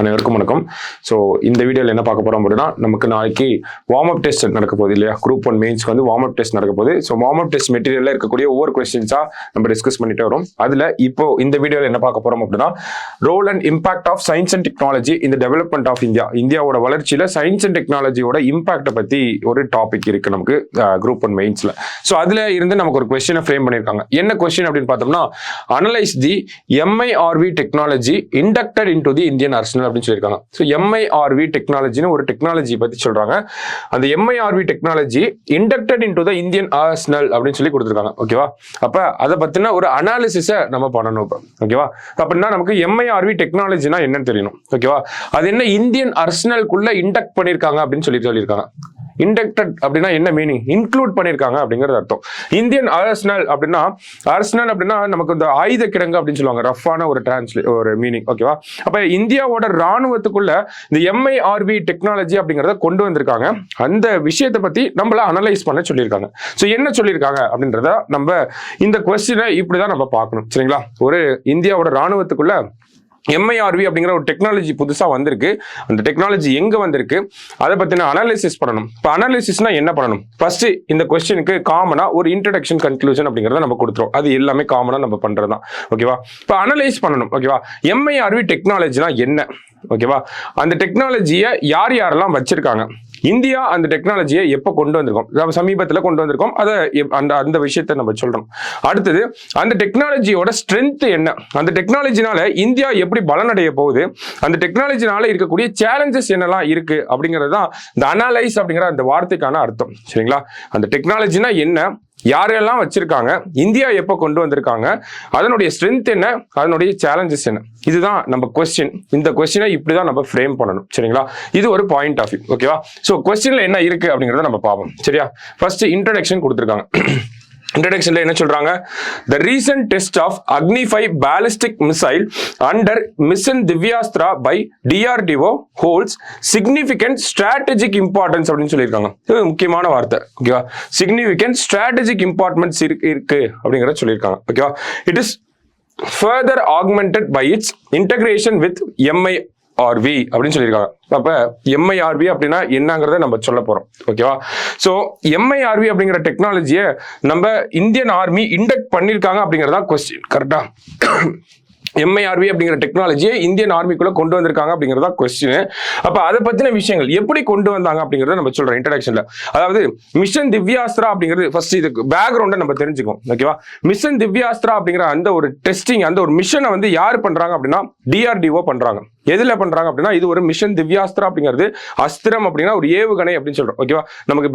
அனைவருக்கும் வணக்கம். ஸோ இந்த வீடியோவில் என்ன பார்க்க போகிறோம் அப்படின்னா, நமக்கு நாளைக்கு வார்ம் அப் டெஸ்ட் நடக்க போகுது இல்லையா? குரூப் 1 மெயின்ஸ்க்கு வந்து வார்ம் அப் டெஸ்ட் நடக்க போகுது. ஸோ வார்ம் அப் டெஸ்ட் மெட்டீரியலில் இருக்கக்கூடிய ஒவ்வொரு கொஸ்டின்ஸாக நம்ம டிஸ்கஸ் பண்ணிட்டு வரோம். அதில் இப்போ இந்த வீடியோவில் என்ன பார்க்க போகிறோம் அப்படின்னா, role and impact of science and technology இந்த டெவலப்மெண்ட் ஆஃப் இந்தியா. இந்தியாவோட வளர்ச்சியில் சயின்ஸ் அண்ட் டெக்னாலஜியோட இம்பாக்டை பற்றி ஒரு டாபிக் இருக்குது நமக்கு குரூப் 1 மெயின்ஸில். ஸோ அதில் இருந்து நமக்கு ஒரு கொஸ்டினை ஃப்ரேம் பண்ணியிருக்காங்க. என்ன கொஸ்டின் அப்படின்னு பார்த்தோம்னா, analyse the MIRV technology inducted into the Indian Arsenal அப்படின்னு சொல்லியிருக்காங்க. ஸோ MIRV டெக்னாலஜின்னு ஒரு டெக்னாலஜி பத்தி சொல்றாங்க. அந்த MIRV technology inducted into the Indian Arsenal அப்படின்னு சொல்லி கொடுத்துருக்காங்க. ஓகேவா? அப்ப அதை பத்தின ஒரு அனாலிசிஸை நம்ம பண்ணணும். ஓகேவா? அப்படின்னா நமக்கு MIRV டெக்னாலஜினா என்னன்னு தெரியணும். ஓகேவா? அது என்ன இந்தியன் ஆர்சனலுக்குள்ள இண்டக்ட் பண்ணியிருக்காங்க அப்படின்னு சொல்லியிருக்காங்க. இண்டக்டட் அப்படின்னா என்ன மீனிங்? இன்க்ளூட் பண்ணியிருக்காங்க அப்படிங்கிறது அர்த்தம். இந்தியன் ஆர்சனல் அப்படின்னா நமக்கு இந்த ஆயுத கிடங்கு அப்படின்னு சொல்லுவாங்க. ரஃபான ஒரு மீனிங். ஓகேவா? அப்ப இந்தியாவோட ராணுவத்துக்குள்ள இந்த MIRV டெக்னாலஜி அப்படிங்கிறத கொண்டு வந்திருக்காங்க. அந்த விஷயத்தை பத்தி நம்மள அனலைஸ் பண்ண சொல்லியிருக்காங்க. ஸோ என்ன சொல்லியிருக்காங்க அப்படின்றத நம்ம இந்த கொஸ்டினை இப்படிதான் நம்ம பார்க்கணும். சரிங்களா? ஒரு இந்தியாவோட ராணுவத்துக்குள்ள MIRV அப்படிங்கிற ஒரு டெக்னாலஜி புதுசா வந்திருக்கு. அந்த டெக்னாலஜி எங்க வந்திருக்கு, அதை பத்தின அனாலிசிஸ் பண்ணணும். இப்போ அனாலிசிஸ்னா என்ன பண்ணணும்? ஃபர்ஸ்ட் இந்த கொஸ்டினுக்கு காமனா ஒரு இன்ட்ரடக்ஷன் கன்க்ளூஷன் அப்படிங்கிறத நம்ம கொடுத்துரும். அது எல்லாமே காமனா நம்ம பண்றதுதான். ஓகேவா? இப்போ அனலைஸ் பண்ணணும். ஓகேவா? MIRV டெக்னாலஜினா என்ன? ஓகேவா? அந்த டெக்னாலஜியை யாரெல்லாம் வச்சிருக்காங்க, இந்தியா அந்த டெக்னாலஜியை எப்போ கொண்டு வந்திருக்கோம், சமீபத்தில் கொண்டு வந்திருக்கோம், அதை அந்த விஷயத்தை நம்ம சொல்றோம். அடுத்தது அந்த டெக்னாலஜியோட ஸ்ட்ரென்த் என்ன, அந்த டெக்னாலஜினால இந்தியா எப்படி பலனடைய போகுது, அந்த டெக்னாலஜினால இருக்கக்கூடிய சேலஞ்சஸ் என்னெல்லாம் இருக்கு அப்படிங்கிறது தான் இந்த அனலைஸ் அப்படிங்கிற அந்த வார்த்தைக்கான அர்த்தம். சரிங்களா? அந்த டெக்னாலஜினா என்ன, யாரெல்லாம் வச்சிருக்காங்க, இந்தியா எப்போ கொண்டு வந்திருக்காங்க, அதனுடைய ஸ்ட்ரென்த் என்ன, அதனுடைய சேலஞ்சஸ் என்ன, இதுதான் நம்ம கொஸ்டின். இந்த கொஸ்டினை இப்படிதான் நம்ம ஃப்ரேம் பண்ணணும். சரிங்களா? இது ஒரு பாயிண்ட் ஆஃப் வியூ. ஓகேவா? ஸோ கொஸ்டின்ல என்ன இருக்கு அப்படிங்கிறத நம்ம பார்ப்போம். சரியா? ஃபர்ஸ்ட் இன்ட்ரடக்ஷன் கொடுத்துருக்காங்க. இன்ட்ரடக்ஷன்ல என்ன சொல்றாங்க? The recent test of Agni 5 ballistic missile under mission Divyastra by DRDO holds significant strategic importance அப்படின்னு சொல்லியிருக்காங்க. இது முக்கியமான வார்த்தை. ஓகேவா? significant strategic importance இருக்கு அப்படிங்கறத சொல்லியிருக்காங்க. ஓகேவா? it is further augmented by its integration with MIRV அப்படின்னு சொல்லியிருக்காங்க. அப்ப MIRV அப்படின்னா என்னங்கிறத நம்ம சொல்ல போறோம். ஓகேவா? சோ MIRV அப்படிங்கிற டெக்னாலஜியை நம்ம இந்தியன் ஆர்மி இண்டக்ட் பண்ணிருக்காங்க அப்படிங்கறதா கொஸ்டின். கரெக்டா? MIRV அப்படிங்கிற டெக்னாலஜியை இந்தியன் ஆர்மிக்குள்ள கொண்டு வந்திருக்காங்க அப்படிங்கிறதா கொஸ்டின். அப்ப அதை பத்தின விஷயங்கள் எப்படி கொண்டு வந்தாங்க அப்படிங்கறத நம்ம சொல்றோம் இன்ட்ரடக்ஷன்ல. அதாவது மிஷன் திவ்யாஸ்திரா அப்படிங்கிறது ஃபர்ஸ்ட் இதுக்கு பேக்ரவுண்டை நம்ம தெரிஞ்சுக்கோம். ஓகேவா? மிஷன் திவ்யாஸ்திரா அப்படிங்கிற அந்த ஒரு டெஸ்டிங், அந்த ஒரு மிஷனை வந்து யார் பண்றாங்க அப்படின்னா DRDO பண்றாங்க. எதுல பண்றாங்க அப்படின்னா, இது ஒரு மிஷன் திவ்யாஸ்திரா அப்படிங்கிறது அஸ்திரம் அப்படின்னா ஒரு ஏவுகணை அப்படின்னு சொல்றோம். ஓகேவா? நமக்கு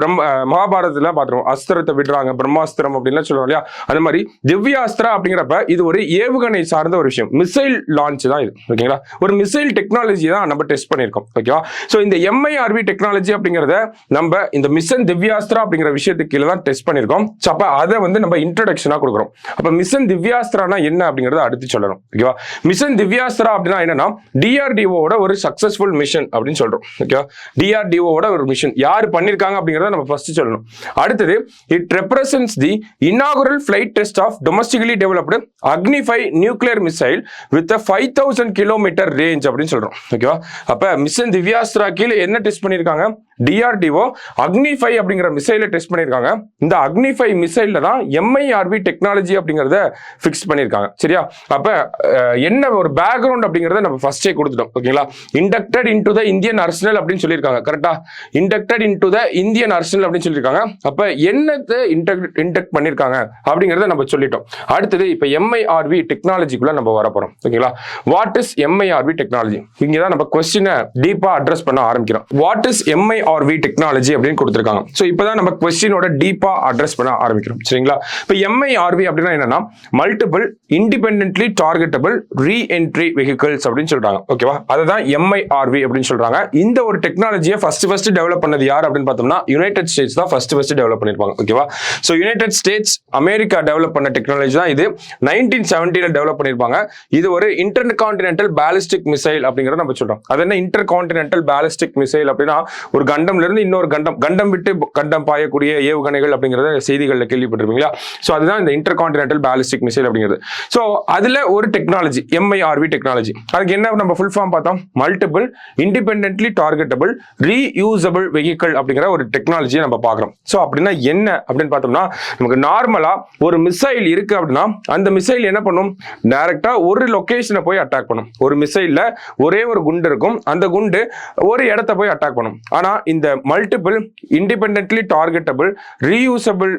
மகாபாரதத்துல பாத்துருவோம், அஸ்திரத்தை விடுறாங்க, பிரம்மாஸ்திரம் அப்படின்னு சொல்றோம் இல்லையா? அந்த மாதிரி திவ்யாஸ்திரா அப்படிங்கிறப்ப இது ஒரு ஏவுகணை சார்ந்த ஒரு விஷயம், மிசைல் லான்ச் தான் இது. ஓகேங்களா? ஒரு மிசைல் டெக்னாலஜி தான் நம்ம டெஸ்ட் பண்ணியிருக்கோம். ஓகேவா? ஸோ இந்த MIRV டெக்னாலஜி அப்படிங்கிறத நம்ம இந்த மிஷன் திவ்யாஸ்திரா அப்படிங்கிற விஷயத்துக்கு கீழே தான் டெஸ்ட் பண்ணியிருக்கோம். ஸோ அப்ப அதை வந்து நம்ம இன்ட்ரடக்ஷனா கொடுக்குறோம். அப்ப மிஷன் திவ்யாஸ்திரானா என்ன அப்படிங்கறத அடுத்து சொல்லணும். ஓகேவா? மிஷன் திவ்யாஸ்திரா அப்படின்னா என்னன்னா, DRDOவோட ஒரு சக்சஸ்ஃபுல் மிஷன் அப்படின்னு சொல்றோம். ஓகேவா? DRDOவோட ஒரு மிஷன் யார் பண்ணிருக்காங்க அப்படிங்கறத நம்ம ஃபர்ஸ்ட் சொல்லணும். அடுத்தது it represents the inaugural flight test of domestically developed Agni 5 nuclear missile with 5000 kilometre range அப்படின்னு சொல்றோம். ஓகேவா? அப்ப மிஷன் திவ்யாஸ்திரா கீழே என்ன டெஸ்ட் பண்ணிருக்காங்க? DRDO Agni 5 அப்படிங்கிற மிசைலை டெஸ்ட் பண்ணிருக்காங்க. இந்த Agni 5 மிசைல்ல தான் MIRV டெக்னாலஜி அப்படிங்கறத ஃபிக்ஸ் பண்ணிருக்காங்க. சரியா? அப்ப என்ன ஒரு பேக்ரவுண்ட் அப்படிங்கறத நம்ம ஃபர்ஸ்டே கொடுத்துட்டோம். ஓகேங்களா? Inducted into the Indian Arsenal அப்படின்னு சொல்லியிருக்காங்க. கரெக்டா? Inducted into the Indian Arsenal அப்படின்னு சொல்லியிருக்காங்க. அப்ப என்னத்தை இண்டக்ட் பண்ணிருக்காங்க அப்படிங்கறத நம்ம சொல்லிட்டோம். அடுத்தது இப்ப MIRV டெக்னாலஜிக்குள்ள நம்ம வர போறோம். ஓகேங்களா? What is MIRV technology? இங்கதான் நம்ம கொஸ்டினை டீப்பா அட்ரஸ் பண்ண ஆரம்பிக்கிறோம். வாட் இஸ் MIRV டெக்னாலஜி அப்படின்னு கொடுத்திருக்காங்க. சோ இப்பதான் நம்ம கொஸ்டினோட டீப்பா அட்ரஸ் பண்ண ஆரம்பிக்கிறோம். சரிங்களா? இப்ப MIRV அப்படின்னா என்னன்னா, multiple independently targetable reentry vehicles அப்படின்னு சொல்றாங்க. ஓகேவா? அதுதான் MIRV அப்படின்னு சொல்றாங்க. இந்த ஒரு டெக்னாலஜியை ஃபர்ஸ்ட் டெவலப் பண்ணது யார் அப்படின்னு பார்த்தோம்னா, யுனைடெட் ஸ்டேட்ஸ் தான் ஃபர்ஸ்ட் டெவலப் பண்ணிருப்பாங்க. ஓகேவா? So United states America develop பண்ண டெக்னாலஜி தான் இது. 1970 டெவலப் பண்ணிருப்பாங்க. இது ஒரு இன்டர்கான்டினென்டல் பாலிஸ்டிக் மிசைல் அப்படிங்கறத நம்ம சொல்றோம். அது என்ன இன்டர்கான்டினென்டல் பாலிஸ்டிக் மிசைல் அப்படின்னா, ஒரு கண்டம்ல இருந்து இன்னொரு கண்டம் விட்டு கண்டம் பாயக்கூடிய ஏவுகணைகள் அப்படிங்கறத செய்திகள்ல கேள்விப்பட்டிருப்பீங்களா? சோ அதுதான் இந்த இன்டர் கான்டினென்டல் பாலிஸ்டிக் மிசைல் அப்படிங்கிறது. சோ அதுல ஒரு டெக்னாலஜி MIRV டெக்னாலஜி. அதுக்கு என்ன நம்ம ஃபுல் ஃபார்ம் பார்த்தோம், multiple independently targetable reusable vehicle அப்படிங்கிற ஒரு டெக்னாலஜியை நம்ம பார்க்குறோம். ஸோ அப்படின்னா என்ன அப்படின்னு பார்த்தோம்னா, நமக்கு நார்மலா ஒரு மிசைல் இருக்கு அப்படின்னா அந்த மிசைல் என்ன பண்ணும், டைரக்டா ஒரு லொகேஷனை போய் அட்டாக் பண்ணும். ஒரு மிசைல்ல ஒரே ஒரு குண்டு இருக்கும், அந்த குண்டு ஒரு இடத்த போய் அட்டாக் பண்ணும். ஆனா இந்த multiple independently targetable reusable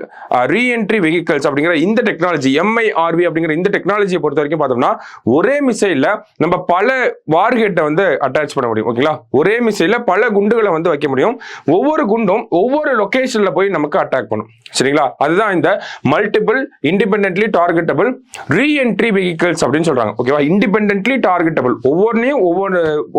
reentry vehicles அப்படிங்கிற இந்த டெக்னாலஜி MIRV அப்படிங்கிற இந்த டெக்னாலஜியை பொறுத்த வரைக்கும் பார்த்தோம்னா, ஒரே மிசைல்ல நம்ம பல வார்ஹெட்டை வந்து அட்டாச் பண்ண முடியும். ஓகேங்களா, ஒரே மிசைல்ல பல குண்டுகளை வந்து வைக்க முடியும். ஒவ்வொரு குண்டும் ஒவ்வொரு லொகேஷன்ல போய் நமக்கு அட்டாக் பண்ணும். சரிங்களா, அதுதான் இந்த multiple independently targetable reentry vehicles அப்படின்னு சொல்றாங்க. ஓகேவா, இண்டிபெண்டன்ட்லி டார்கெட்டபிள் ஒவ்வொன்றையும்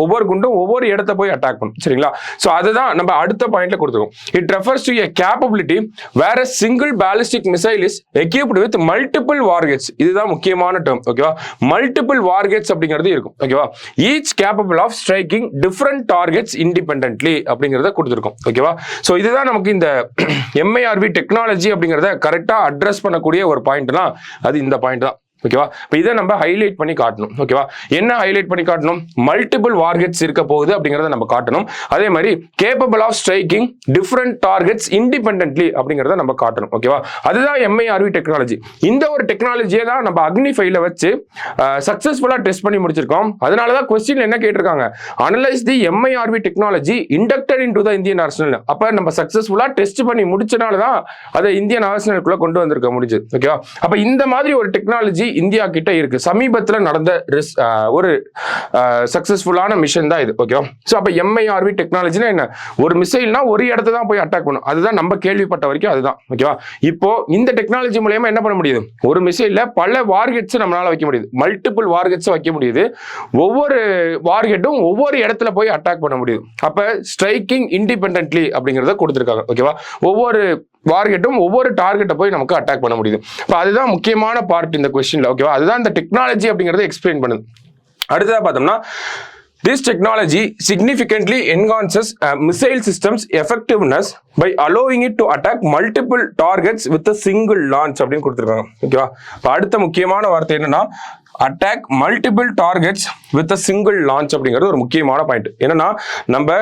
ஒவ்வொரு குண்டும் ஒவ்வொரு இடத்த போய் அட்டாக் பண்ணும். சரிங்களா, சோ அதுதான் நம்ம அடுத்த பாயிண்ட்ல கொடுத்துருக்கோம். It refers to a capability where a single ballistic missile is equipped with multiple warheads. இதுதான் முக்கியமான டேர்ம். ஓகேவா, மல்டிபிள் வார்ஹெட்ஸ் அப்படிங்கிறது இருக்கும். ஓகேவா, each capable of striking different targets independently அப்படிங்கிறத கொடுத்துருக்கோம். ஓகேவா, சோ இதுதான் நமக்கு இந்த MIRV டெக்னாலஜி அப்படிங்கிறத கரெக்டா அட்ரஸ் பண்ணக்கூடிய ஒரு பாயிண்ட்னா அது இந்த பாயிண்ட் தான். ஓகேவா, இப்போ இதை நம்ம ஹைலைட் பண்ணி காட்டணும். ஓகேவா, என்ன ஹைலைட் பண்ணி காட்டணும், மல்டிபிள் வார்ஹெட்ஸ் இருக்க போகுது அப்படிங்கறத நம்ம காட்டணும். அதே மாதிரி capable of striking different targets independently அப்படிங்கறத நம்ம காட்டணும். ஓகேவா, அதுதான் MIRV டெக்னாலஜி. இந்த ஒரு டெக்னாலஜியை தான் நம்ம அக்னி 5ல வச்சு சக்சஸ்ஃபுல்லா டெஸ்ட் பண்ணி முடிச்சிருக்கோம். அதனாலதான் கொஸ்டின் என்ன கேட்டிருக்காங்க, analyse the MIRV technology inducted into the Indian Arsenal. அப்ப நம்ம சக்சஸ்ஃபுல்லா டெஸ்ட் பண்ணி முடிச்சனாலதான் அதை இந்தியன் ஆர்சனலுக்குள்ள கொண்டு வந்திருக்க முடிஞ்சது. ஓகேவா, அப்ப இந்த மாதிரி ஒரு டெக்னாலஜி இந்தியா கிட்ட இருக்கு. சமீபத்தில் நடந்த ஒரு சக்சஸ்ஃபுல்லான மிஷன் தான் இது. ஓகேவா, சோ அப்ப MIRV டெக்னாலஜினா என்ன, ஒரு மிசைல்னா ஒரு இடத்தை தான் போய் அட்டாக் பண்ணும். அதுதான் நம்ம கேள்விப்பட்ட வரைக்கும் அதுதான். ஓகேவா, இப்போ இந்த டெக்னாலஜி மூலமா என்ன பண்ண முடியுது, ஒரு மிசைல்ல பல வார்ஹெட்ஸ் நம்மளால வைக்க முடியுது, மல்டிபிள் வார்ஹெட்ஸ் வைக்க முடியுது. ஒவ்வொரு வார்ஹெட்டும் ஒவ்வொரு இடத்துல போய் அட்டாக் பண்ண முடியுது. அப்ப ஸ்ட்ரைக்கிங் இண்டிபெண்டன்ட்லி அப்படிங்கறத கொடுத்திருக்காங்க. ஓகேவா, ஒவ்வொரு வார்கெட்டும் ஒவ்வொரு டார்கெட்டை போய் நமக்கு அட்டாக் பண்ண முடியுது. இப்போ அதுதான் முக்கியமான பார்ட் இந்த கொஸ்டின்ல. ஓகேவா, அதுதான் இந்த டெக்னாலஜி அப்படிங்கறத எக்ஸ்பிளைன் பண்ணுது. அடுத்ததா பார்த்தோம்னா, this technology significantly enhances missile systems effectiveness by allowing it to attack multiple targets with a single launch அப்படின்னு கொடுத்திருக்காங்க. ஓகேவா, இப்போ அடுத்த முக்கியமான வார்த்தை என்னன்னா, attack multiple targets with a single launch அப்படிங்கிறது ஒரு முக்கியமான பாயிண்ட். என்னன்னா, நம்ம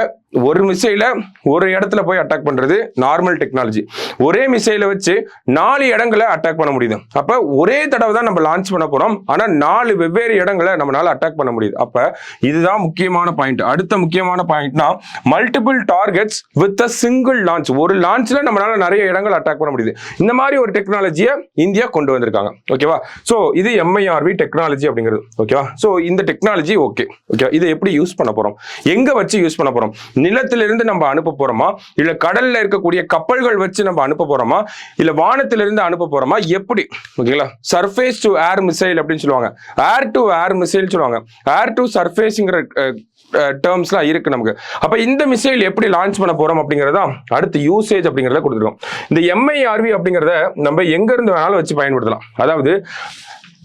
ஒரு மிசைல ஒரு இடத்துல போய் அட்டாக் பண்றது நார்மல் டெக்னாலஜி. ஒரே மிசைல வச்சு 4 இடங்களை அட்டாக் பண்ண முடியுது. அப்ப ஒரே தடவை தான் நம்ம லான்ச் பண்ண போறோம், ஆனா 4 வெவ்வேறு இடங்களை நம்மளால அட்டாக் பண்ண முடியுது. அப்ப இதுதான் முக்கியமான பாயிண்ட். அடுத்த முக்கியமான பாயிண்ட்னா, multiple targets with a single launch. ஒரு லான்ச்ல நம்மளால நிறைய இடங்கள் அட்டாக் பண்ண முடியுது. இந்த மாதிரி ஒரு டெக்னாலஜியை இந்தியா கொண்டு வந்திருக்காங்க. ஓகேவா, சோ இது MIRV டெக்னாலஜி அப்படிங்கிறது. ஓகேவா, சோ இந்த டெக்னாலஜி ஓகே. இதை எப்படி யூஸ் பண்ண போறோம், எங்க வச்சு யூஸ் பண்ண போறோம், நிலத்திலிருந்து நம்ம அனுப்ப போறோமா, இல்ல கடல்ல இருக்கக்கூடிய கப்பல்கள் வச்சு நம்ம அனுப்ப போறோமா, இல்ல வானத்திலிருந்து அனுப்ப போறோமா, எப்படி? ஓகேங்களா, சர்ஃபேஸ் டு ஏர் மிசைல் அப்படின்னு சொல்லுவாங்க, ஏர் டு ஏர் மிசைல் சொல்லுவாங்க, ஏர் டு சர்ஃபேஸ்ங்கிற டேர்ம்ஸ்லாம் இருக்கு நமக்கு. அப்ப இந்த மிசைல் எப்படி லான்ச் பண்ண போறோம் அப்படிங்கறத அடுத்து யூசேஜ் அப்படிங்கறத கொடுத்துருக்கோம். இந்த MIRV அப்படிங்கறத நம்ம எங்க இருந்து வேணாலும் வச்சு பயன்படுத்தலாம். அதாவது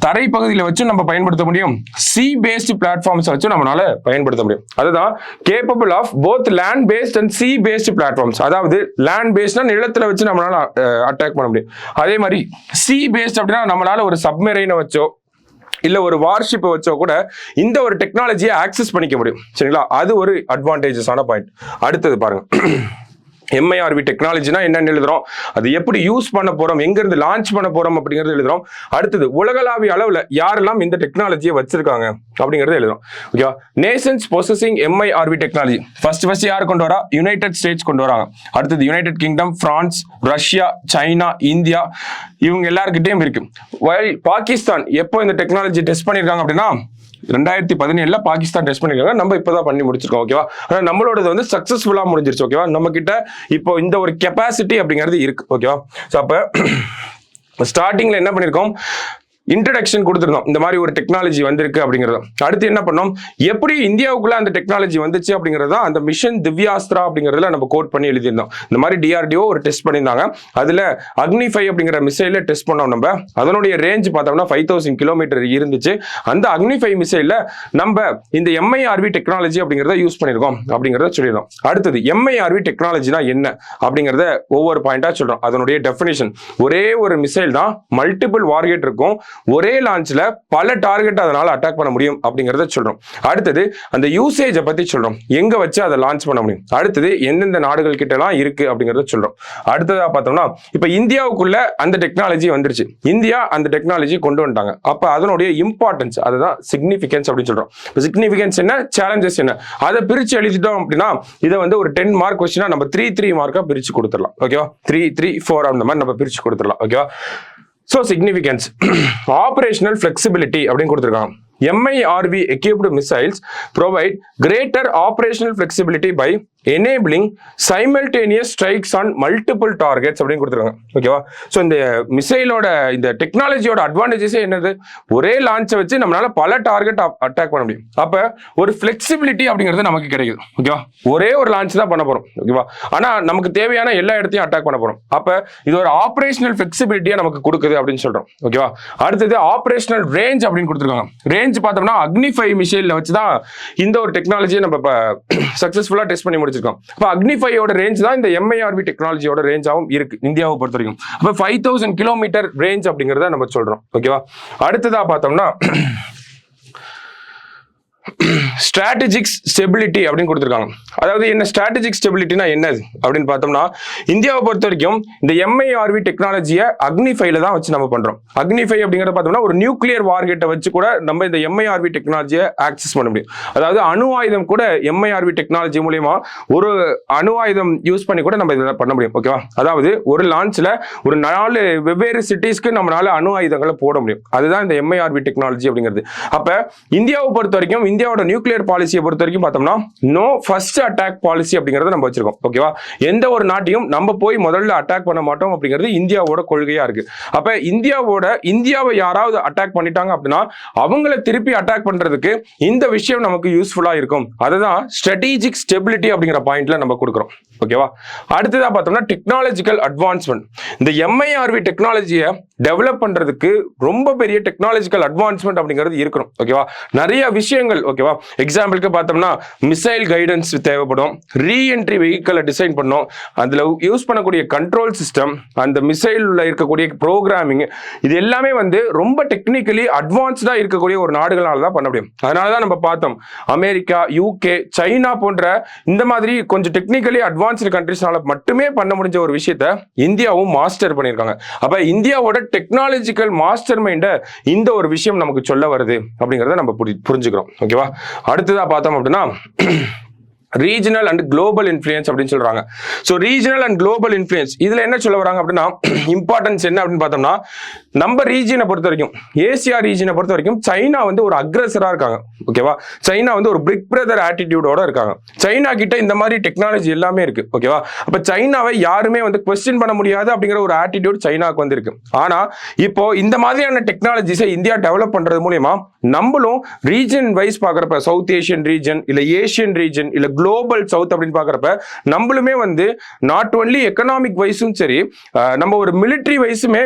தரைப்பகுதியில் வச்சு நம்ம பயன்படுத்த முடியும், சி பேஸ்டு பிளாட்ஃபார்ம்ஸ் வச்சு நம்மளால பயன்படுத்த முடியும். அதுதான் capable of both land based and sea based platforms. அதாவது லேண்ட் பேஸ்ட்னா நிலத்துல வச்சு நம்மளால அட்டாக் பண்ண முடியும். அதே மாதிரி சி பேஸ்ட் அப்படின்னா நம்மளால ஒரு சப்மெரைனை வச்சோ இல்ல ஒரு வார்ஷிப்பை வச்சோ கூட இந்த ஒரு டெக்னாலஜியை ஆக்சஸ் பண்ணிக்க முடியும். சரிங்களா, அது ஒரு அட்வான்டேஜஸான பாயிண்ட். அடுத்தது பாருங்க, MIRV டெக்னாலஜினா என்னன்னு எழுதுறோம், அது எப்படி யூஸ் பண்ண போறோம், எங்க இருந்து லான்ச் பண்ண போறோம் அப்படிங்கறது எழுதுறோம். அடுத்தது உலகளாவிய அளவுல யாரெல்லாம் இந்த டெக்னாலஜியை வச்சிருக்காங்க அப்படிங்கறது எழுதுறோம். ஓகேவா, Nations possessing MIRV technology first யார் கொண்டு வரா, யுனைடெட் ஸ்டேட்ஸ் கொண்டு வராங்க. அடுத்தது United kingdom, France, Russia, China, India, இவங்க எல்லாருக்கிட்டையும் இருக்கு. பாகிஸ்தான் எப்போ இந்த டெக்னாலஜி டெஸ்ட் பண்ணிருக்காங்க அப்படின்னா 2017 பாகிஸ்தான் டெஸ்ட் பண்ணிருக்காங்க. நம்ம இப்பதான் பண்ணி முடிச்சிருக்கோம். ஓகேவா, ஆனா நம்மளோடது வந்து சக்சஸ்ஃபுல்லா முடிஞ்சிருச்சு. ஓகேவா, நம்ம கிட்ட இப்போ இந்த ஒரு கெப்பாசிட்டி அப்படிங்கிறது இருக்கு. ஓகேவா, சோ அப்ப ஸ்டார்டிங்ல என்ன பண்ணிருக்கோம், இன்ட்ரடக்ஷன் கொடுத்துருந்தோம், இந்த மாதிரி ஒரு டெக்னாலஜி வந்திருக்கு அப்படிங்கிறது. அடுத்து என்ன பண்ணோம், எப்படி இந்தியாவுக்குள்ள அந்த டெக்னாலஜி வந்துச்சு அப்படிங்கிறத அந்த மிஷன் திவ்யாஸ்திரா அப்படிங்கிறதுல நம்ம கோட் பண்ணி எழுதியிருந்தோம். இந்த மாதிரி DRDO ஒரு டெஸ்ட் பண்ணியிருந்தாங்க. அதுல அக்னி 5 அப்படிங்கிற மிசைல டெஸ்ட் பண்ணோம். நம்ம அதனுடைய ரேஞ்ச் பார்த்தோம்னா 5000 கிலோமீட்டர் இருந்துச்சு. அந்த அக்னி 5 மிசைல நம்ம இந்த MIRV டெக்னாலஜி அப்படிங்கிறத யூஸ் பண்ணியிருக்கோம் அப்படிங்கிறத சொல்லிடுறோம். அடுத்தது MIRV டெக்னாலஜினா என்ன அப்படிங்கிறத ஒவ்வொரு பாயிண்டா சொல்றோம். அதனுடைய டெஃபினிஷன், ஒரே ஒரு மிசைல் தான், மல்டிபிள் வார்கெட் இருக்கும், ஒரே லான்ச்ல பல டார்கெட் அதனால அட்டாக் பண்ண முடியும் அப்படிங்கறத சொல்றோம். அடுத்தது அந்த யூசேஜை பத்தி சொல்றோம், எங்க வச்சு அதை லான்ச் பண்ண முடியும். அடுத்தது எந்தெந்த நாடுகள் கிட்ட எல்லாம் இருக்கு அப்படிங்கறத சொல்றோம். அடுத்ததா பார்த்தோம்னா இப்ப இந்தியாவுக்குள்ள அந்த டெக்னாலஜி வந்துருச்சு, இந்தியா அந்த டெக்னாலஜி கொண்டு வந்துட்டாங்க. அப்ப அதனுடைய இம்பார்ட்டன்ஸ், அதுதான் சிக்னிஃபிகன்ஸ் அப்படின்னு சொல்றோம். சிக்னிஃபிகன்ஸ் என்ன, சேலஞ்சஸ் என்ன, அதை பிரிச்சு எழுதிட்டோம் அப்படின்னா இதை வந்து ஒரு 10 மார்க் கொஸ்டினா நம்ம 3 மார்க்கா பிரிச்சு கொடுத்துடலாம். ஓகேவா, 3 4 அந்த மாதிரி நம்ம பிரிச்சு கொடுத்துடலாம். ஓகேவா. So significance, operational flexibility அப்படின்னு கொடுத்திருக்காங்க. MIRV equipped missiles provide greater operational flexibility by enabling simultaneous strikes on multiple targets அப்படின்னு கொடுத்துருக்காங்க. ஓகேவா. ஸோ இந்த மிசைலோட இந்த டெக்னாலஜியோட அட்வான்டேஜஸே என்னது, ஒரே லான்ச்சை வச்சு நம்மளால பல டார்கெட் அட்டாக் பண்ண முடியும். அப்போ ஒரு ஃபிளெக்சிபிலிட்டி அப்படிங்கிறது நமக்கு கிடைக்குது. ஓகேவா, ஒரே ஒரு லான்ச் தான் பண்ண போறோம். ஓகேவா, ஆனால் நமக்கு தேவையான எல்லா இடத்தையும் அட்டாக் பண்ண போறோம். அப்போ இது ஒரு ஆப்ரேஷனல் ஃபிளெக்சிபிலிட்டியை நமக்கு கொடுக்குது அப்படின்னு சொல்றோம். ஓகேவா. அடுத்தது ஆப்ரேஷனல் ரேஞ்ச் அப்படின்னு கொடுத்துருக்காங்க. ரேஞ்ச் பார்த்தோம்னா அக்னி 5 மிசைல்ல வச்சு தான் இந்த ஒரு டெக்னாலஜியை நம்ம இப்போ சக்சஸ்ஃபுல்லா டெஸ்ட் பண்ணி முடிச்சிருக்கோம். அப்ப அக்னி 5 ரேஞ்ச் தான் இந்த MIRV டெக்னாலஜியோட ரேஞ்சாவும் இருக்கு இந்தியாவை பொறுத்த வரைக்கும். அப்ப 5000 கிலோமீட்டர் ரேஞ்ச் அப்படிங்கறத நம்ம சொல்றோம். ஓகேவா. அடுத்ததா பார்த்தோம்னா ஸ்ட்ராட்டஜிக் ஸ்டெபிலிட்டி அப்படின்னு கொடுத்துருக்காங்க. அதாவது என்ன ஸ்ட்ராட்டஜிக் ஸ்டெபிலிட்டினா என்னது அப்படின்னு பார்த்தோம்னா, இந்தியாவை பொறுத்த வரைக்கும் இந்த MIRV டெக்னாலஜியை அக்னி 5 தான் வச்சு நம்ம பண்றோம். அக்னி 5 அப்படிங்கிறத பார்த்தோம்னா ஒரு நியூக்ளியர் வார்கெட்டை வச்சு கூட நம்ம இந்த MIRV டெக்னாலஜியை ஆக்சஸ் பண்ண முடியும். அதாவது அணு ஆயுதம் கூட MIRV டெக்னாலஜி மூலமா ஒரு அணு ஆயுதம் யூஸ் பண்ணி கூட நம்ம இதை பண்ண முடியும். ஓகேவா. அதாவது ஒரு லான்ச்ல ஒரு 4 வெவ்வேறு சிட்டிஸ்க்கு நம்மளால அணு ஆயுதங்களை போட முடியும். அதுதான் இந்த MIRV டெக்னாலஜி அப்படிங்கிறது. அப்ப இந்தியாவை பொறுத்த வரைக்கும் இந்தியாவோட நியூக்ளியர் பாலிசியை பொறுத்த வரைக்கும் பார்த்தோம்னா நோ ஃபர்ஸ்ட் அட்டாக் பாலிசி அப்படிங்கறத நம்ம வச்சிருக்கோம். ஓகேவா. எந்த ஒரு நாட்டையும் நம்ம போய் முதல்ல அட்டாக் பண்ண மாட்டோம் அப்படிங்கிறது இந்தியாவோட கொள்கையா இருக்கு. அப்ப இந்தியாவை யாராவது அட்டாக் பண்ணிட்டாங்க அப்படின்னா அவங்கள திருப்பி அட்டாக் பண்றதுக்கு இந்த விஷயம் நமக்கு யூஸ்ஃபுல்லா இருக்கும். அதுதான் ஸ்ட்ராட்டஜிக் ஸ்டெபிலிட்டி அப்படிங்கிற பாயிண்ட்ல நம்ம கொடுக்குறோம். ஓகேவா. அடுத்ததா பார்த்தோம்னா டெக்னாலஜிக்கல் அட்வான்ஸ்மெண்ட். இந்த MIRV டெக்னாலஜியை டெவலப் பண்றதுக்கு ரொம்ப பெரிய டெக்னாலஜிக்கல் அட்வான்ஸ்மெண்ட் அப்படிங்கிறது இருக்கணும். ஓகேவா. நிறைய விஷயங்கள். ஓகேவா. எக்ஸாம்பிளுக்கு பார்த்தோம்னா மிசைல் கைடன்ஸ் தேவைப்படும், ரீஎன்ட்ரி வெஹிக்கிளை டிசைன் பண்ணோம், அதுல யூஸ் பண்ணக்கூடிய கண்ட்ரோல் சிஸ்டம், அந்த மிசைல்ல இருக்கக்கூடிய ப்ரோக்ராமிங், இது எல்லாமே வந்து ரொம்ப டெக்னிக்கலி அட்வான்ஸ்டா இருக்கக்கூடிய ஒரு நாடுகளால தான் பண்ண முடியும். அதனாலதான் நம்ம பார்த்தோம் அமெரிக்கா, UK, சைனா போன்ற இந்த மாதிரி கொஞ்சம் டெக்னிக்கலி அட்வான்ஸ்டு கண்ட்ரிஸ்னால மட்டுமே பண்ண முடிஞ்ச ஒரு விஷயத்த இந்தியாவும் மாஸ்டர் பண்ணியிருக்காங்க. அப்ப இந்தியாவோட டெக்னாலஜிக்கல் மாஸ்டர் மைண்ட இந்த ஒரு விஷயம் நமக்கு சொல்ல வருது அப்படிங்கறத நம்ம புரிஞ்சுக்கிறோம். ஓகேவா. அடுத்ததா பார்த்தோம் அப்படின்னா ரீஜனல் அண்ட் குளோபல் இன்ஃப்ளூயன்ஸ் அப்படின்னு சொல்றாங்க. So regional and global influence இதுல என்ன சொல்ல வராங்க அப்படின்னா, இம்பார்ட்டன்ஸ் என்ன அப்படின்னு பார்த்தோம்னா, நம்ம ரீஜனை பொறுத்த வரைக்கும், ஏசியா ரீஜனை பொறுத்த வரைக்கும் சைனா வந்து ஒரு அக்ரஸரா இருக்காங்க. ஓகேவா. சைனா வந்து ஒரு பிக் பிரதர் ஆட்டிடியூடோட இருக்காங்க. சைனா கிட்ட இந்த மாதிரி டெக்னாலஜி எல்லாமே இருக்கு. ஓகேவா. அப்ப சைனாவை யாருமே வந்து கொஸ்டின் பண்ண முடியாது அப்படிங்கிற ஒரு ஆட்டிடியூட் சைனாக்கு வந்து இருக்கு. ஆனா இப்போ இந்த மாதிரியான டெக்னாலஜிஸை இந்தியா டெவலப் பண்றது மூலமா நம்மளும் ரீஜன் வைஸ் பாக்குறப்ப சவுத் ஏஷியன் ரீஜன் இல்ல ஏஷியன் ரீஜன் இல்ல குளோபல் சவுத் அப்படின்னு பாக்குறப்ப நம்மளுமே வந்து நாட் ஒன்லி எக்கனாமிக் வைஸும் சரி, நம்ம ஒரு மிலிட்டரி வைஸுமே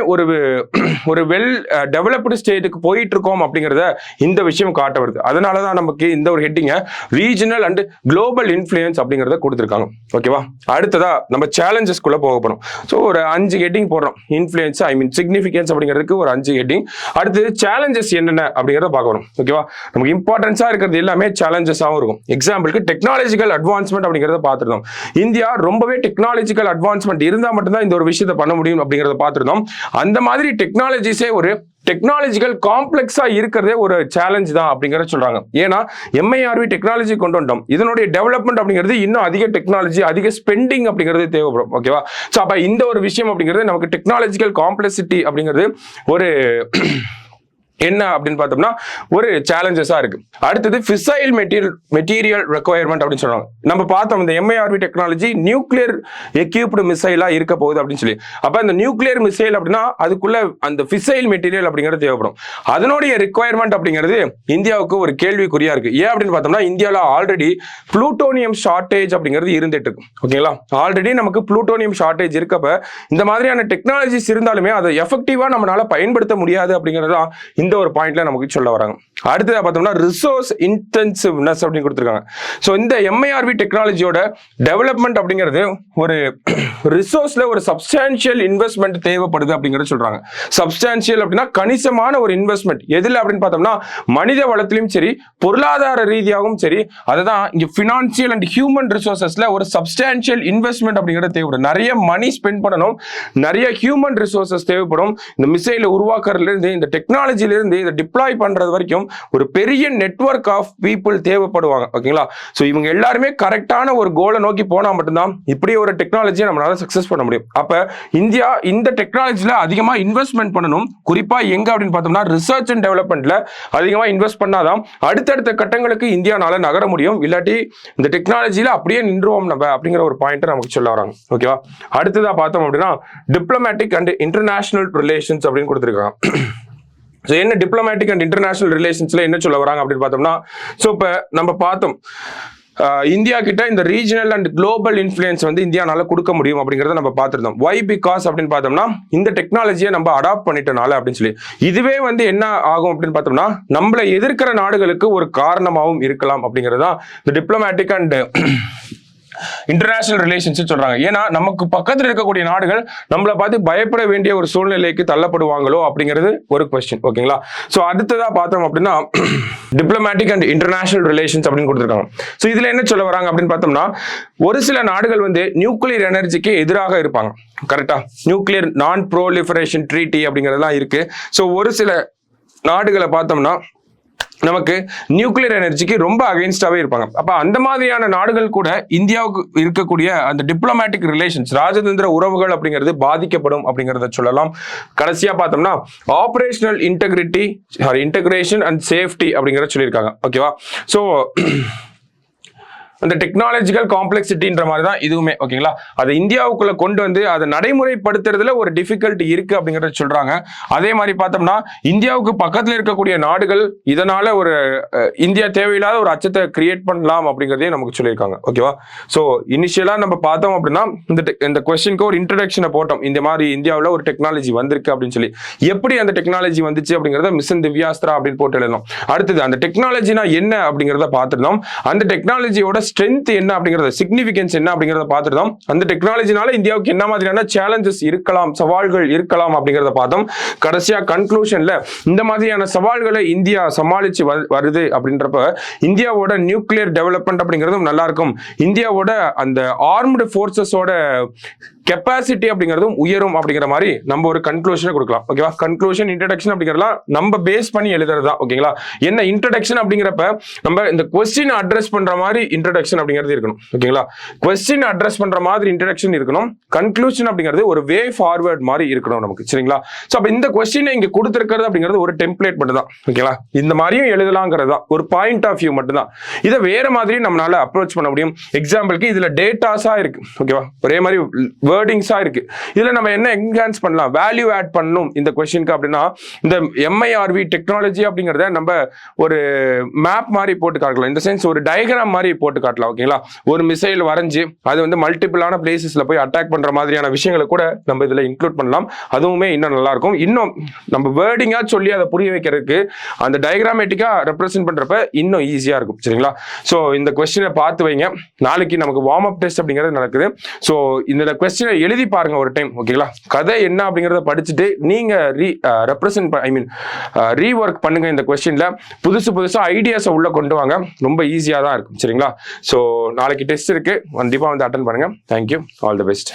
ஒரு வெல் டெவலப்டு ஸ்டேட்டுக்கு போயிட்டு இருக்கோம் அப்படிங்கறத இந்த விஷயம் காட்ட வருது. அதனாலதான் நமக்கு இந்த ஒரு ஹெட்டிங்க ரீஜனல் அண்ட் குளோபல் இன்ஃப்ளூயன்ஸ் அப்படிங்கறத கொடுத்திருக்காங்க. ஓகேவா. அடுத்ததா நம்ம சேலஞ்சஸ்குள்ள போக போறோம். ஸோ ஒரு 5 ஹெட்டிங் போடுறோம். இன்ஃப்ளூயன்ஸ், சிக்னிஃபிகன்ஸ் அப்படிங்கிறதுக்கு ஒரு 5 ஹெட்டிங். அடுத்து சேலஞ்சஸ் என்னென்ன அப்படிங்கறத பார்க்க வரும். ஓகேவா. நமக்கு இம்பார்ட்டன்ஸா இருக்கிறது எல்லாமே சேலஞ்சஸாவும் இருக்கும். எக்ஸாம்பிளுக்கு டெக்னாலஜிக்கல் அட்வான்ஸ்மெண்ட் அப்படிங்கறத பார்த்திருந்தோம். இந்தியா ரொம்பவே டெக்னாலஜிக்கல் அட்வான்ஸ்மெண்ட் இருந்தா மட்டும்தான் இந்த ஒரு விஷயத்தை பண்ண முடியும் அப்படிங்கறத பார்த்திருந்தோம். அந்த மாதிரி டெக்னாலஜிஸே ஒரு டெக்னாலஜிக்கல் காம்ப்ளெக்ஸா இருக்கிறதே ஒரு சேலஞ்ச் தான் அப்படிங்கறத சொல்றாங்க. ஏன்னா MIRV டெக்னாலஜி கொண்டு வந்தோம், இதனுடைய டெவலப்மெண்ட் அப்படிங்கிறது இன்னும் அதிக டெக்னாலஜி, அதிக ஸ்பெண்டிங் அப்படிங்கிறது தேவைப்படும். ஓகேவா. சோ அப்ப இந்த ஒரு விஷயம் அப்படிங்கிறது நமக்கு டெக்னாலஜிக்கல் காம்ப்ளெக்சிட்டி அப்படிங்கிறது ஒரு என்ன அப்படின்னு பார்த்தோம்னா ஒரு சேலஞ்சஸா இருக்கு. அடுத்தது ஃபிசைல் மெட்டீரியல் ரெக்குவயர்மெண்ட் அப்படின்னு சொல்றாங்க. நம்ம பார்த்தோம் இந்த MIRV டெக்னாலஜி நியூக்ளியர் எக்யூப்டு மிசைலா இருக்க போகுது அப்படின்னு சொல்லி. அப்ப அந்த நியூக்ளியர் மிசைல் அப்படின்னா அதுக்குள்ள அந்த ஃபிசைல் மெட்டீரியல் அப்படிங்கிறது தேவைப்படும். அதனுடைய ரிக்குவயர்மெண்ட் அப்படிங்கிறது இந்தியாவுக்கு ஒரு கேள்விக்குறியா இருக்கு. ஏன் அப்படின்னு பார்த்தோம்னா இந்தியாவில் ஆல்ரெடி புளூட்டோனியம் ஷார்டேஜ் அப்படிங்கிறது இருந்துட்டு இருக்கு. ஓகேங்களா, ஆல்ரெடி நமக்கு புளூட்டோனியம் ஷார்டேஜ் இருக்கப்ப இந்த மாதிரியான டெக்னாலஜிஸ் இருந்தாலுமே அதை எஃபெக்டிவா நம்மளால பயன்படுத்த முடியாது அப்படிங்கிறது தான் இந்த ஒரு பாயிண்ட்ல நமக்கு சொல்ல வராங்க. அடுத்ததா பார்த்தோம்னா ரிசோர்ஸ் இன்டென்சிவ்னஸ் அப்படின்னு கொடுத்திருக்காங்க. ஸோ இந்த MIRV டெக்னாலஜியோட டெவலப்மெண்ட் அப்படிங்கிறது ஒரு ரிசோர்ஸ்ல ஒரு சப்ஸ்டான்ஷியல் இன்வெஸ்ட்மெண்ட் தேவைப்படுது அப்படிங்கிறது சொல்றாங்க. சப்ஸ்டான்ஷியல் அப்படின்னா கணிசமான ஒரு இன்வெஸ்ட்மெண்ட் எதுல அப்படின்னு பார்த்தோம்னா மனித வளத்திலும் சரி பொருளாதார ரீதியாகவும் சரி. அதுதான் இங்க பினான்சியல் அண்ட் ஹியூமன் ரிசோர்சஸ்ல ஒரு சப்ஸ்டான்ஷியல் இன்வெஸ்ட்மெண்ட் அப்படிங்கிறது தேவைப்படும். நிறைய மணி ஸ்பெண்ட் பண்ணணும், நிறைய ஹியூமன் ரிசோர்சஸ் தேவைப்படும். இந்த மிசைலை உருவாக்குறதுல இருந்து இந்த டெக்னாலஜில இருந்து இதை டிப்ளாய் பண்றது வரைக்கும் ஒரு பெரிய நெட்வொர்க் ஆஃப் பீப்புள் தேவைப்படுவாங்க. ஓகேங்களா, சோ இவங்க எல்லாருமே கரெக்டான ஒரு கோலை நோக்கி போனா மட்டும்தான் இப்படி ஒரு டெக்னாலஜியை நம்மளால சக்சஸ் பண்ண முடியும். அப்ப இந்தியா இந்த டெக்னாலஜில அதிகமா இன்வெஸ்ட்மெண்ட் பண்ணணும். குறிப்பா எங்க அப்படின்னு பார்த்தோம்னா ரிசர்ச் அண்ட் டெவலப்மெண்ட்ல அதிகமா இன்வெஸ்ட் பண்ணாதான் அடுத்தடுத்த கட்டங்களுக்கு இந்தியானால நகர முடியும். இல்லாட்டி இந்த டெக்னாலஜில அப்படியே நின்றுவோம் நம்ம அப்படிங்கிற ஒரு பாயிண்ட் நமக்கு சொல்ல வராங்க. ஓகேவா, அடுத்ததா பார்த்தோம் அப்படின்னா டிப்ளமேட்டிக் அண்ட் இன்டர்நேஷனல் ரிலேஷன்ஸ் அப்படின்னு கொடுத்திருக்காங்க. என்ன டிப்ளமேட்டிக் அண்ட் இன்டர்நேஷனல் ரிலேஷன்ஸ்ல என்ன சொல்ல வராங்க அப்படின்னு பார்த்தோம்னா, ஸோ இப்போ நம்ம பார்த்தோம் இந்தியா கிட்ட இந்த ரீஜனல் அண்ட் குளோபல் இன்ஃப்ளூயன்ஸ் வந்து இந்தியானால கொடுக்க முடியும் அப்படிங்கறத நம்ம பார்த்துருந்தோம். வை பிகாஸ் அப்படின்னு பார்த்தோம்னா இந்த டெக்னாலஜியை நம்ம அடாப்ட் பண்ணிட்டனால அப்படின்னு சொல்லி. இதுவே வந்து என்ன ஆகும் அப்படின்னு பார்த்தோம்னா நம்மளை எதிர்க்கிற நாடுகளுக்கு ஒரு காரணமாகவும் இருக்கலாம் அப்படிங்கிறது தான் இந்த டிப்ளமேட்டிக் அண்ட் இன்டர்நேஷனல் ரிலேஷன்ஸ் சொல்றாங்க. ஏன்னா நமக்கு பக்கத்தில் இருக்கக்கூடிய நாடுகள் நம்மளை பார்த்து பயப்பட வேண்டிய ஒரு சூழ்நிலைக்கு தள்ளப்படுவாங்களோ அப்படிங்கிறது ஒரு கொஸ்டின். ஓகேங்களா, சோ அடுத்ததா பார்த்தோம் அப்படின்னா டிப்ளமேட்டிக் அண்ட் இன்டர்நேஷனல் ரிலேஷன்ஸ் அப்படின்னு கொடுத்திருக்காங்க. சோ இதுல என்ன சொல்ல வராங்க அப்படின்னு பார்த்தோம்னா ஒரு சில நாடுகள் வந்து நியூக்ளியர் எனர்ஜிக்கு எதிராக இருப்பாங்க. கரெக்டா, நியூக்ளியர் நான் ப்ரோலிஃபரேஷன் ட்ரீட்டி அப்படிங்கிறதுலாம் இருக்கு. சோ ஒரு சில நாடுகளை பார்த்தோம்னா நமக்கு நியூக்ளியர் எனர்ஜிக்கு ரொம்ப அகைன்ஸ்டாவே இருப்பாங்க. அப்ப அந்த மாதிரியான நாடுகள் கூட இந்தியாவுக்கு இருக்கக்கூடிய அந்த டிப்ளமேட்டிக் ரிலேஷன்ஸ் ராஜதந்திர உறவுகள் அப்படிங்கிறது பாதிக்கப்படும் அப்படிங்கிறத சொல்லலாம். கடைசியா பார்த்தோம்னா ஆபரேஷனல் இன்டகிரேஷன் அண்ட் சேஃப்டி அப்படிங்கிறத சொல்லியிருக்காங்க. ஓகேவா, சோ அந்த டெக்னாலஜிக்கல் காம்ப்ளெக்சிட்டின்ற மாதிரி தான் இதுவுமே. ஓகேங்களா, அதை இந்தியாவுக்குள்ள கொண்டு வந்து அதை நடைமுறைப்படுத்துறதுல ஒரு டிஃபிகல்ட்டி இருக்கு அப்படிங்கறத சொல்றாங்க. அதே மாதிரி பார்த்தோம்னா இந்தியாவுக்கு பக்கத்துல இருக்கக்கூடிய நாடுகள் இதனால ஒரு இந்தியா தேவையில்லாத ஒரு அச்சத்தை கிரியேட் பண்ணலாம் அப்படிங்கிறதே நமக்கு சொல்லியிருக்காங்க. ஓகேவா, சோ இனிஷியலா நம்ம பார்த்தோம் அப்படின்னா இந்த கொஸ்டினுக்கு ஒரு இன்ட்ரடக்ஷனை போட்டோம். இந்த மாதிரி இந்தியாவில் ஒரு டெக்னாலஜி வந்திருக்கு அப்படின்னு சொல்லி, எப்படி அந்த டெக்னாலஜி வந்துச்சு அப்படிங்கறத மிஷன் திவ்யாஸ்திரா அப்படின்னு போட்டு எழுதணும். அடுத்தது அந்த டெக்னாலஜினா என்ன அப்படிங்கறத பார்த்துருந்தோம். அந்த டெக்னாலஜியோட ஸ்ட்ரென்த் என்ன அப்படிங்கறத, சிக்னிஃபிகன்ஸ் என்ன அப்படிங்கறத பார்த்துட்டோம். அந்த டெக்னாலஜினால இந்தியாவுக்கு என்ன மாதிரியான சேலஞ்சஸ் இருக்கலாம், சவால்கள் இருக்கலாம் அப்படிங்கறத பார்த்தோம். கடைசியா கன்க்ளூஷன்ல இந்த மாதிரியான சவால்களை இந்தியா சமாளிச்சு வருது அப்படின்றப்ப இந்தியாவோட நியூக்ளியர் டெவலப்மெண்ட் அப்படிங்கிறதும் நல்லா இருக்கும். இந்தியாவோட அந்த ஆர்ம்டு போர்சஸோட கெப்பாசிட்டி அப்படிங்கிறதும் உயரும் அப்படிங்கிற மாதிரி நம்ம ஒரு கன்க்ளூஷனை கொடுக்கலாம். ஓகேவா, கன்க்ளூஷன் இன்ட்ரடக்ஷன் அப்படிங்கிறதுலாம் நம்ம பேஸ் பண்ணி எழுதுறது தான். ஓகேங்களா, என்ன இன்ட்ரடக்ஷன் அப்படிங்கிறப்ப நம்ம இந்த கொஸ்டின் அட்ரஸ் பண்ற மாதிரி இன்ட்ரடக்ஷன் அப்படிங்கிறது இருக்கணும். ஓகேங்களா, கொஸ்டின் அட்ரஸ் பண்ற மாதிரி இன்ட்ரடக்ஷன் இருக்கணும். கன்க்ளூஷன் அப்படிங்கிறது ஒரு வே ஃபார்வர்ட் மாதிரி இருக்கணும் நமக்கு. சரிங்களா, சோ அப்ப இந்த கொஸ்டினை இங்க கொடுத்திருக்கிறது அப்படிங்கிறது ஒரு டெம்ப்ளேட் மட்டும் தான். ஓகேங்களா, இந்த மாதிரியும் எழுதலாங்கிறது தான், ஒரு பாயிண்ட் ஆஃப் வியூ மட்டும் தான். இதை வேற மாதிரி நம்மளால அப்ரோச் பண்ண முடியும். எக்ஸாம்பிளுக்கு இதுல டேட்டாஸா இருக்கு. ஓகேவா, ஒரே மாதிரி வேர்டிங்ஸா இருக்கு. இதுல நம்ம என்ன என்ஹான்ஸ் பண்ணலாம், வேல்யூ ஆட் பண்ணணும் இந்த கொஸ்டினுக்கு அப்படின்னா இந்த MIRV டெக்னாலஜி அப்படிங்கறத நம்ம ஒரு மேப் மாதிரி போட்டு காட்டலாம். இந்த சென்ஸ் ஒரு டயக்ராம் மாதிரி போட்டு காட்டலாம். ஓகேங்களா, ஒரு மிசைல் வரைஞ்சு அது வந்து மல்டிபிளான பிளேசஸ்ல போய் அட்டாக் பண்ற மாதிரியான விஷயங்களை கூட நம்ம இதுல இன்க்ளூட் பண்ணலாம். அதுவுமே இன்னும் நல்லா இருக்கும். இன்னும் நம்ம வேர்டிங்கா சொல்லி அதை புரிய வைக்கிறதுக்கு அந்த டயக்ராமேட்டிக்கா ரெப்ரசென்ட் பண்றப்ப இன்னும் ஈஸியா இருக்கும். சரிங்களா, சோ இந்த கொஸ்டினை பார்த்து வைங்க. நாளைக்கு நமக்கு வார்ம் அப் டெஸ்ட் அப்படிங்கிறது நடக்குது. சோ இந்த கொஸ்டின் எழுதி பாருங்க ஒரு டைம். ஓகேங்களா, கதை என்ன அப்படிங்கறத படிச்சுட்டு நீங்க ரீவொர்க் பண்ணுங்க. இந்த கொஸ்டின்ல புதுசா ஐடியாஸை உள்ள கொண்டு வாங்க. ரொம்ப ஈஸியா தான் இருக்கும். சரிங்களா, சோ நாளைக்கு டெஸ்ட் இருக்கு, கண்டிப்பா வந்து அட்டென்ட் பண்ணுங்க. Thank you, all the best.